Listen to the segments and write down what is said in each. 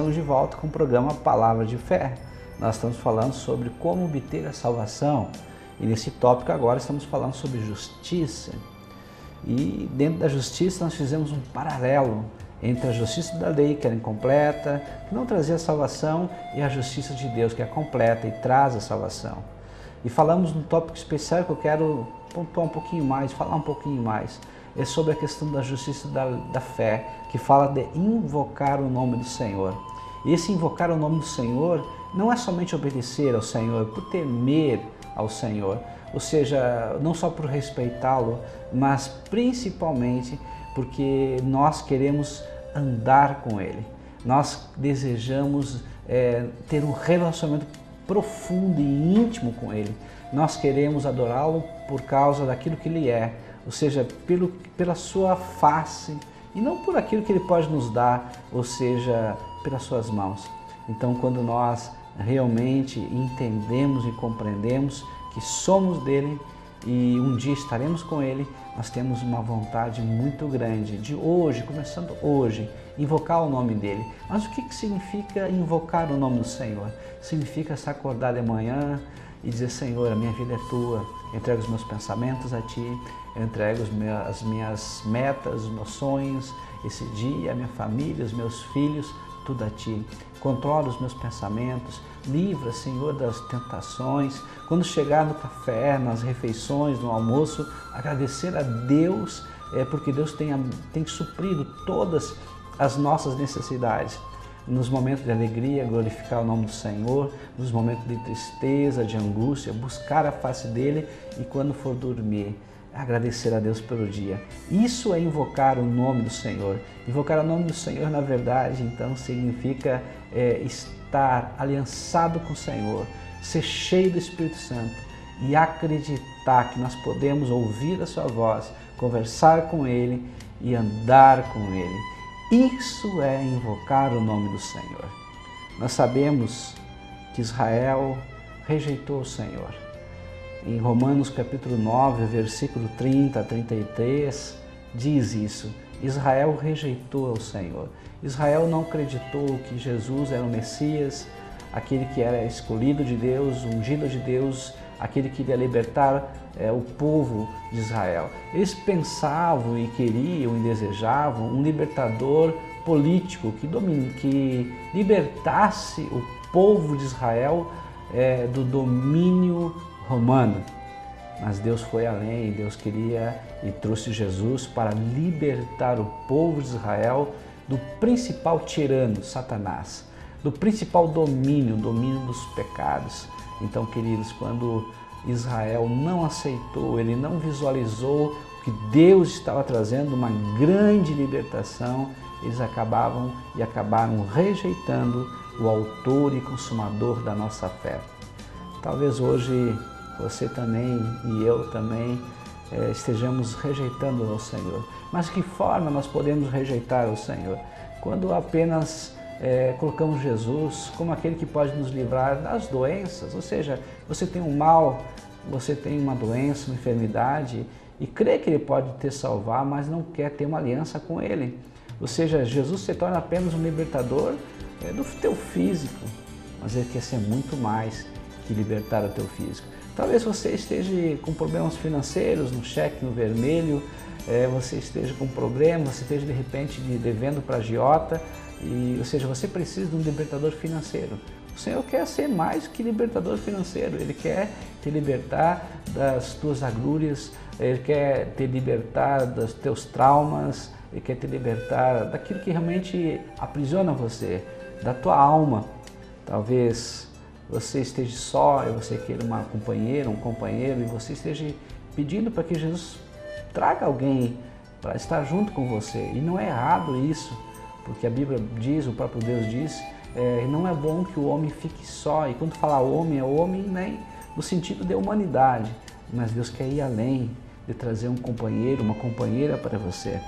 estamos de volta com o programa Palavra de Fé. Nós estamos falando sobre como obter a salvação e nesse tópico agora estamos falando sobre justiça. E dentro da justiça nós fizemos um paralelo entre a justiça da lei, que era incompleta, que não trazia salvação, e a justiça de Deus, que é completa e traz a salvação. E falamos num tópico especial que eu quero pontuar um pouquinho mais, falar um pouquinho mais. É sobre a questão da justiça da fé, que fala de invocar o nome do Senhor. E esse invocar o nome do Senhor não é somente obedecer ao Senhor, por temer ao Senhor, ou seja, não só por respeitá-lo, mas principalmente porque nós queremos andar com Ele. Nós desejamos ter um relacionamento profundo e íntimo com Ele. Nós queremos adorá-lo por causa daquilo que Ele é, ou seja, pela sua face e não por aquilo que Ele pode nos dar, ou seja, pelas suas mãos. Então, quando nós realmente entendemos e compreendemos que somos dele e um dia estaremos com Ele, nós temos uma vontade muito grande de hoje, começando hoje, invocar o nome dele. Mas o que significa invocar o nome do Senhor? Significa se acordar de manhã e dizer: Senhor, a minha vida é tua, eu entrego os meus pensamentos a ti, eu entrego as minhas metas, os meus sonhos, esse dia, a minha família, os meus filhos, tudo a ti. Controla os meus pensamentos, livra, Senhor, das tentações. Quando chegar no café, nas refeições, no almoço, agradecer a Deus, porque Deus tem suprido todas as nossas necessidades. Nos momentos de alegria, glorificar o nome do Senhor, nos momentos de tristeza, de angústia, buscar a face dele, e quando for dormir, agradecer a Deus pelo dia. Isso é invocar o nome do Senhor. Invocar o nome do Senhor, na verdade, então, significa estar aliançado com o Senhor, ser cheio do Espírito Santo e acreditar que nós podemos ouvir a sua voz, conversar com Ele e andar com Ele. Isso é invocar o nome do Senhor. Nós sabemos que Israel rejeitou o Senhor. Em Romanos capítulo 9, versículo 30 a 33, diz isso: Israel rejeitou o Senhor. Israel não acreditou que Jesus era o Messias, aquele que era escolhido de Deus, ungido de Deus, aquele que iria libertar o povo de Israel. Eles pensavam e queriam e desejavam um libertador político que libertasse o povo de Israel do domínio romano. Mas Deus foi além, Deus queria e trouxe Jesus para libertar o povo de Israel do principal tirano, Satanás, do principal domínio dos pecados. Então, queridos, quando Israel não aceitou, ele não visualizou que Deus estava trazendo uma grande libertação, eles acabaram rejeitando o autor e consumador da nossa fé. Talvez hoje você também e eu também estejamos rejeitando o Senhor. Mas de que forma nós podemos rejeitar o Senhor? Quando apenas colocamos Jesus como aquele que pode nos livrar das doenças, ou seja, você tem um mal, você tem uma doença, uma enfermidade e crê que Ele pode te salvar, mas não quer ter uma aliança com Ele. Ou seja, Jesus se torna apenas um libertador do teu físico, mas Ele quer ser muito mais que libertar o teu físico. Talvez você esteja com problemas financeiros, no cheque no vermelho, você esteja com problemas, você esteja de repente devendo para agiota, ou seja, você precisa de um libertador financeiro. O Senhor quer ser mais que libertador financeiro, Ele quer te libertar das tuas agruras, Ele quer te libertar dos teus traumas, Ele quer te libertar daquilo que realmente aprisiona você, da tua alma. Talvez você esteja só e você queira uma companheira, um companheiro, e você esteja pedindo para que Jesus traga alguém para estar junto com você. E não é errado isso, porque a Bíblia diz, o próprio Deus diz, não é bom que o homem fique só. E quando fala homem, é homem nem no sentido de humanidade, mas Deus quer ir além de trazer um companheiro, uma companheira para você.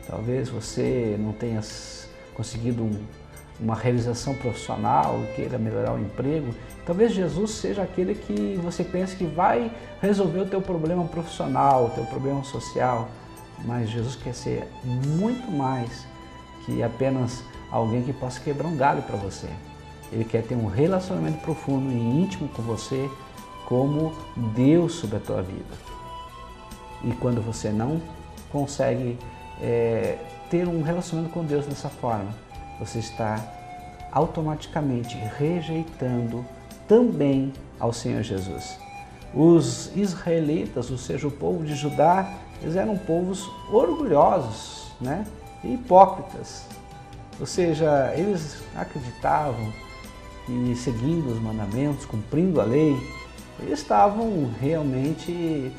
Talvez você não tenha conseguido uma realização profissional, queira melhorar o emprego. Talvez Jesus seja aquele que você pensa que vai resolver o teu problema profissional, o teu problema social, mas Jesus quer ser muito mais que apenas alguém que possa quebrar um galho para você. Ele quer ter um relacionamento profundo e íntimo com você, como Deus sobre a tua vida. E quando você não consegue ter um relacionamento com Deus dessa forma, você está automaticamente rejeitando também ao Senhor Jesus. Os israelitas, ou seja, o povo de Judá, eles eram povos orgulhosos, né? E hipócritas. Ou seja, eles acreditavam que seguindo os mandamentos, cumprindo a lei, eles estavam realmente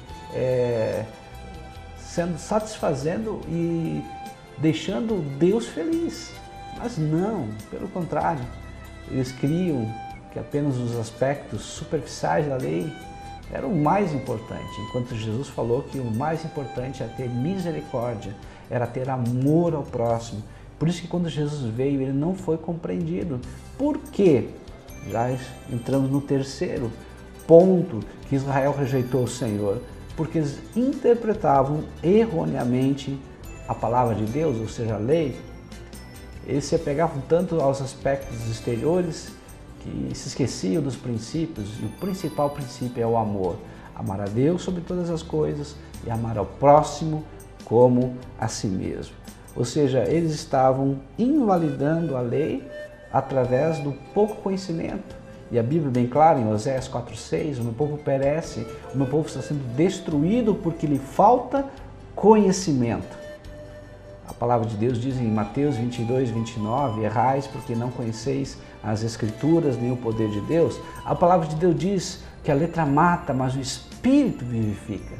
satisfazendo e deixando Deus feliz. Mas não, pelo contrário, eles criam que apenas os aspectos superficiais da lei eram o mais importante, enquanto Jesus falou que o mais importante é ter misericórdia, era ter amor ao próximo. Por isso que quando Jesus veio, ele não foi compreendido. Por quê? Já entramos no terceiro ponto que Israel rejeitou o Senhor, porque eles interpretavam erroneamente a palavra de Deus, ou seja, a lei. Eles se apegavam tanto aos aspectos exteriores que se esqueciam dos princípios, e o principal princípio é o amor. Amar a Deus sobre todas as coisas e amar ao próximo como a si mesmo. Ou seja, eles estavam invalidando a lei através do pouco conhecimento. E a Bíblia é bem clara, em Oséias 4,6, o meu povo perece, o meu povo está sendo destruído porque lhe falta conhecimento. A palavra de Deus diz em Mateus 22, 29, errais porque não conheceis as Escrituras nem o poder de Deus. A palavra de Deus diz que a letra mata, mas o Espírito vivifica.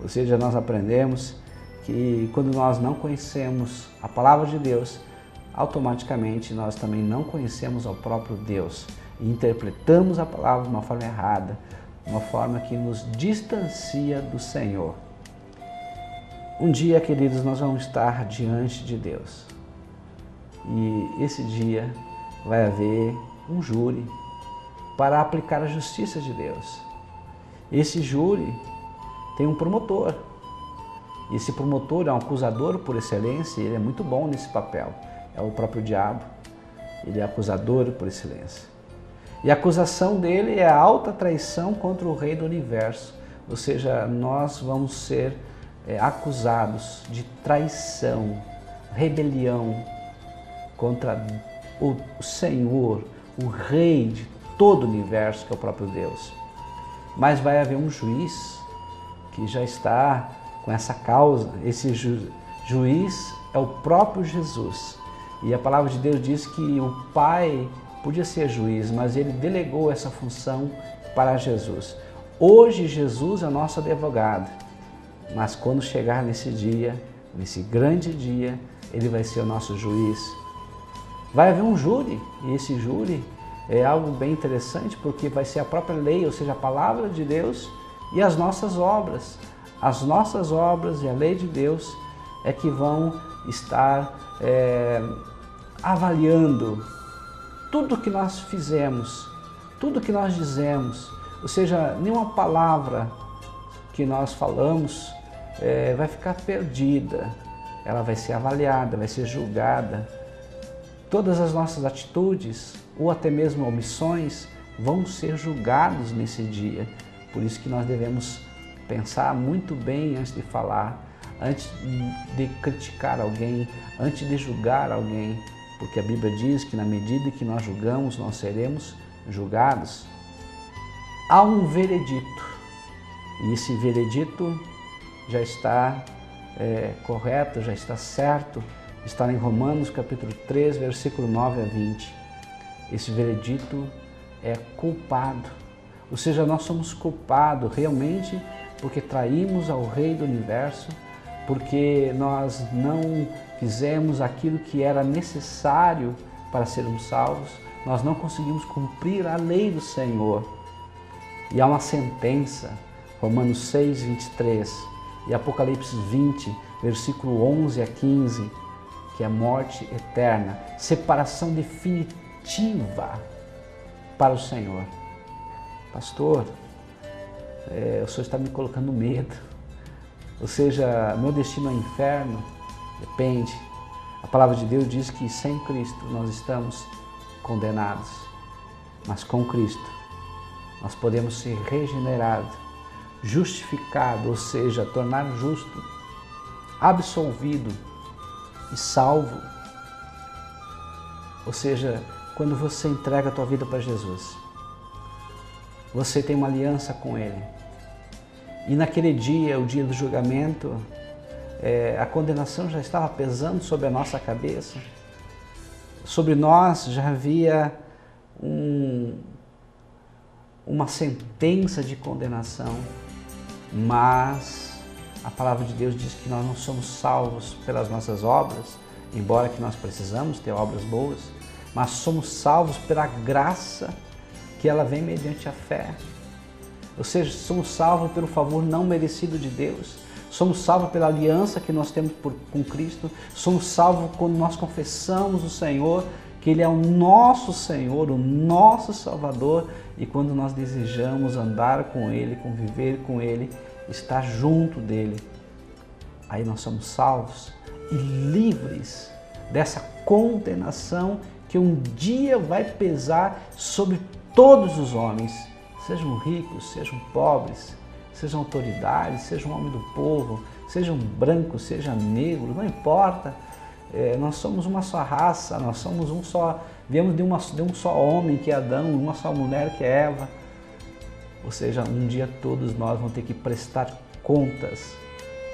Ou seja, nós aprendemos que quando nós não conhecemos a palavra de Deus, automaticamente nós também não conhecemos ao próprio Deus. E interpretamos a palavra de uma forma errada, uma forma que nos distancia do Senhor. Um dia, queridos, nós vamos estar diante de Deus. E esse dia vai haver um júri para aplicar a justiça de Deus. Esse júri tem um promotor. Esse promotor é um acusador por excelência e ele é muito bom nesse papel. É o próprio diabo. Ele é acusador por excelência. E a acusação dele é a alta traição contra o Rei do Universo. Ou seja, nós vamos ser acusados de traição, rebelião contra o Senhor, o Rei de todo o universo, que é o próprio Deus. Mas vai haver um juiz que já está com essa causa. Esse juiz é o próprio Jesus. E a palavra de Deus diz que o Pai podia ser juiz, mas ele delegou essa função para Jesus. Hoje Jesus é o nosso advogado, mas quando chegar nesse dia, nesse grande dia, ele vai ser o nosso juiz. Vai haver um júri, e esse júri é algo bem interessante, porque vai ser a própria lei, ou seja, a palavra de Deus e as nossas obras. As nossas obras e a lei de Deus é que vão estar avaliando tudo que nós fizemos, tudo que nós dizemos. Ou seja, nenhuma palavra que nós falamos vai ficar perdida. Ela vai ser avaliada, vai ser julgada. Todas as nossas atitudes, ou até mesmo omissões, vão ser julgados nesse dia. Por isso que nós devemos pensar muito bem antes de falar, antes de criticar alguém, antes de julgar alguém, porque a Bíblia diz que na medida que nós julgamos, nós seremos julgados. Há um veredito, e esse veredito já está correto, já está certo, está em Romanos capítulo 3, versículo 9 a 20. Esse veredito é culpado, ou seja, nós somos culpados realmente porque traímos ao Rei do Universo, porque nós não fizemos aquilo que era necessário para sermos salvos, nós não conseguimos cumprir a lei do Senhor. E há uma sentença, Romanos 6, 23 e Apocalipse 20, versículo 11 a 15, que é morte eterna, separação definitiva para o Senhor. Pastor, o Senhor está me colocando medo, ou seja, meu destino é o inferno? Depende. A palavra de Deus diz que sem Cristo nós estamos condenados, mas com Cristo nós podemos ser regenerados, justificados, ou seja, tornar justo, absolvido e salvo. Ou seja, quando você entrega a tua vida para Jesus, você tem uma aliança com Ele. E naquele dia, o dia do julgamento, a condenação já estava pesando sobre a nossa cabeça. Sobre nós já havia uma sentença de condenação, mas a palavra de Deus diz que nós não somos salvos pelas nossas obras, embora que nós precisamos ter obras boas, mas somos salvos pela graça que ela vem mediante a fé. Ou seja, somos salvos pelo favor não merecido de Deus, somos salvos pela aliança que nós temos com Cristo, somos salvos quando nós confessamos o Senhor, que Ele é o nosso Senhor, o nosso Salvador, e quando nós desejamos andar com Ele, conviver com Ele, estar junto dEle, aí nós somos salvos e livres dessa condenação que um dia vai pesar sobre todos os homens, sejam ricos, sejam pobres, sejam autoridades, sejam homem do povo, sejam brancos, sejam negros, não importa. Nós somos uma só raça, nós somos um só, viemos de um só homem que é Adão, uma só mulher que é Eva. Ou seja, um dia todos nós vamos ter que prestar contas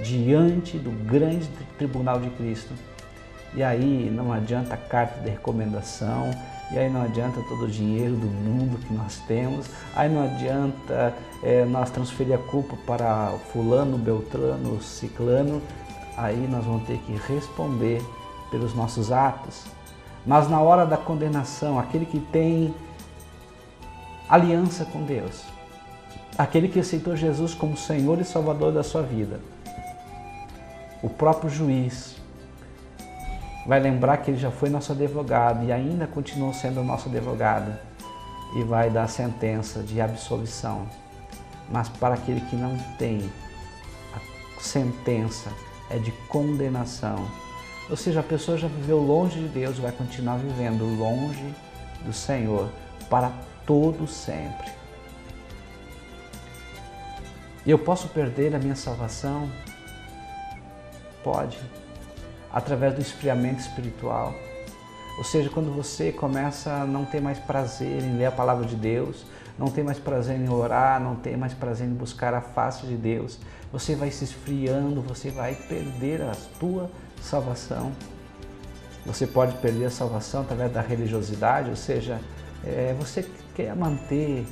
diante do grande tribunal de Cristo. E aí não adianta carta de recomendação, e aí não adianta todo o dinheiro do mundo que nós temos, aí não adianta nós transferir a culpa para fulano, beltrano, ciclano, aí nós vamos ter que responder pelos nossos atos. Mas na hora da condenação, aquele que tem aliança com Deus, aquele que aceitou Jesus como Senhor e Salvador da sua vida, o próprio juiz vai lembrar que ele já foi nosso advogado e ainda continua sendo nosso advogado e vai dar sentença de absolvição. Mas para aquele que não tem, a sentença é de condenação. Ou seja, a pessoa já viveu longe de Deus, vai continuar vivendo longe do Senhor para todo sempre. E eu posso perder a minha salvação? Pode. Através do esfriamento espiritual. Ou seja, quando você começa a não ter mais prazer em ler a palavra de Deus, não tem mais prazer em orar, não tem mais prazer em buscar a face de Deus, você vai se esfriando, você vai perder a tua salvação. Você pode perder a salvação através da religiosidade, ou seja, você quer manter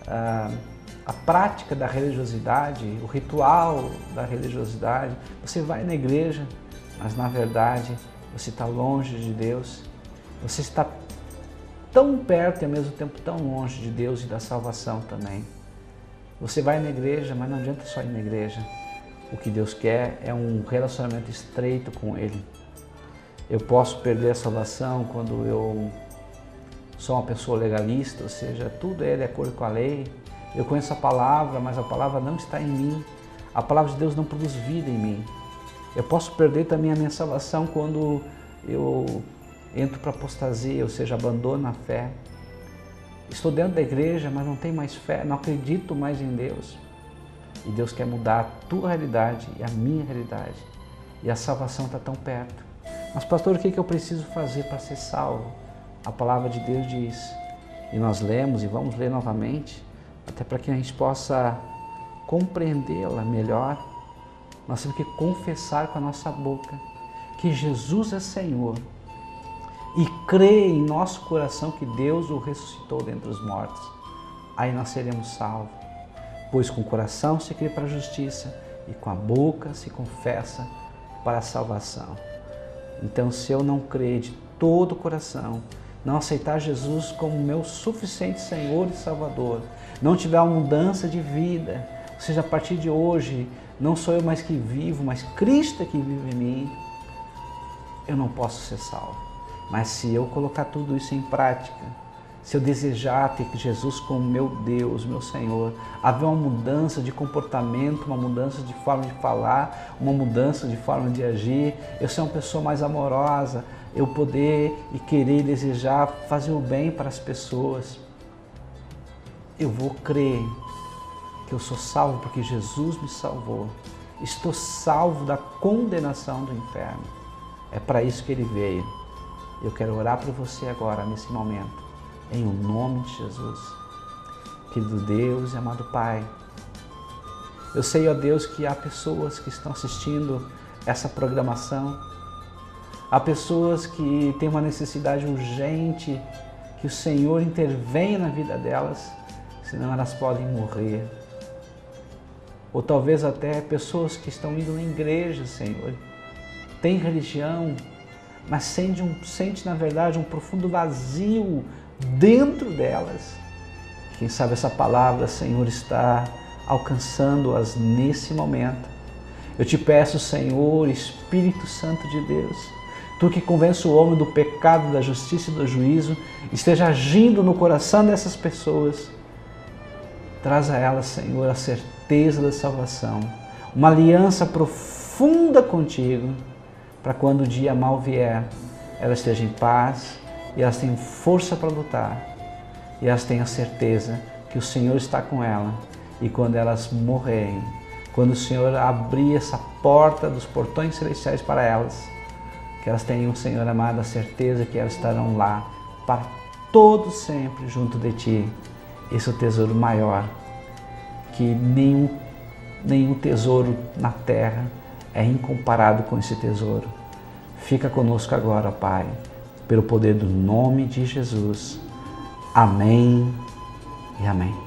a prática da religiosidade, o ritual da religiosidade, você vai na igreja, mas na verdade você está longe de Deus, você está tão perto e ao mesmo tempo tão longe de Deus e da salvação também. Você vai na igreja, mas não adianta só ir na igreja. O que Deus quer é um relacionamento estreito com Ele. Eu posso perder a salvação quando eu sou uma pessoa legalista, ou seja, tudo é de acordo com a lei. Eu conheço a palavra, mas a palavra não está em mim. A palavra de Deus não produz vida em mim. Eu posso perder também a minha salvação quando eu entro para apostasia, ou seja, abandono a fé. Estou dentro da igreja, mas não tenho mais fé, não acredito mais em Deus. E Deus quer mudar a tua realidade e a minha realidade. E a salvação está tão perto. Mas pastor, o que eu preciso fazer para ser salvo? A palavra de Deus diz, e nós lemos e vamos ler novamente, até para que a gente possa compreendê-la melhor. Nós temos que confessar com a nossa boca que Jesus é Senhor e crer em nosso coração que Deus o ressuscitou dentre os mortos. Aí nós seremos salvos, pois com o coração se crê para a justiça e com a boca se confessa para a salvação. Então, se eu não crer de todo o coração, não aceitar Jesus como meu suficiente Senhor e Salvador, não tiver uma mudança de vida, ou seja, a partir de hoje, não sou eu mais que vivo, mas Cristo é que vive em mim, eu não posso ser salvo. Mas se eu colocar tudo isso em prática, se eu desejar ter Jesus como meu Deus, meu Senhor, haver uma mudança de comportamento, uma mudança de forma de falar, uma mudança de forma de agir, eu ser uma pessoa mais amorosa, eu poder e querer e desejar fazer o bem para as pessoas, eu vou crer que eu sou salvo porque Jesus me salvou. Estou salvo da condenação do inferno. É para isso que Ele veio. Eu quero orar por você agora, nesse momento, em o nome de Jesus. Querido Deus e amado Pai, eu sei, ó Deus, que há pessoas que estão assistindo essa programação, há pessoas que têm uma necessidade urgente, que o Senhor intervenha na vida delas, senão elas podem morrer. Ou talvez até pessoas que estão indo na igreja, Senhor, tem religião, mas sente na verdade um profundo vazio dentro delas. Quem sabe essa palavra, Senhor, está alcançando-as nesse momento. Eu te peço, Senhor, Espírito Santo de Deus, Tu que convence o homem do pecado, da justiça e do juízo, esteja agindo no coração dessas pessoas. Traz a elas, Senhor, a certeza da salvação, uma aliança profunda contigo, para quando o dia mal vier, elas estejam em paz e elas tenham força para lutar e elas tenham a certeza que o Senhor está com ela. E quando elas morrerem, quando o Senhor abrir essa porta dos portões celestiais para elas, que elas tenham, Senhor amado, a certeza que elas estarão lá para todo sempre junto de Ti. Esse é o tesouro maior, que nenhum tesouro na terra é incomparado com esse tesouro. Fica conosco agora, Pai, pelo poder do nome de Jesus. Amém e amém.